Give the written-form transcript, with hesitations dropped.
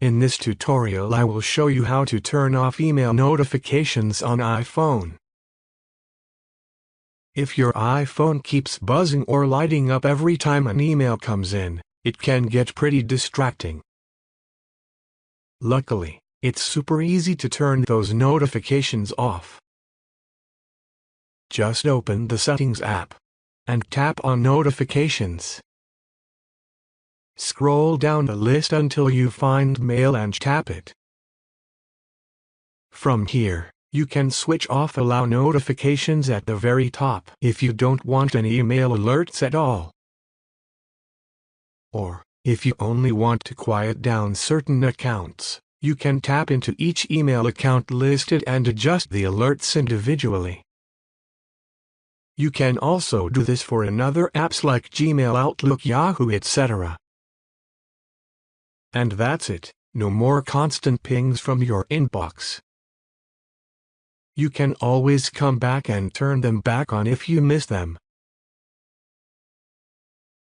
In this tutorial I will show you how to turn off email notifications on iPhone. If your iPhone keeps buzzing or lighting up every time an email comes in, it can get pretty distracting. Luckily, it's super easy to turn those notifications off. Just open the Settings app and tap on Notifications. Scroll down the list until you find Mail and tap it. From here, you can switch off Allow Notifications at the very top if you don't want any email alerts at all. Or, if you only want to quiet down certain accounts, you can tap into each email account listed and adjust the alerts individually. You can also do this for other apps like Gmail, Outlook, Yahoo, etc. And that's it, no more constant pings from your inbox. You can always come back and turn them back on if you miss them.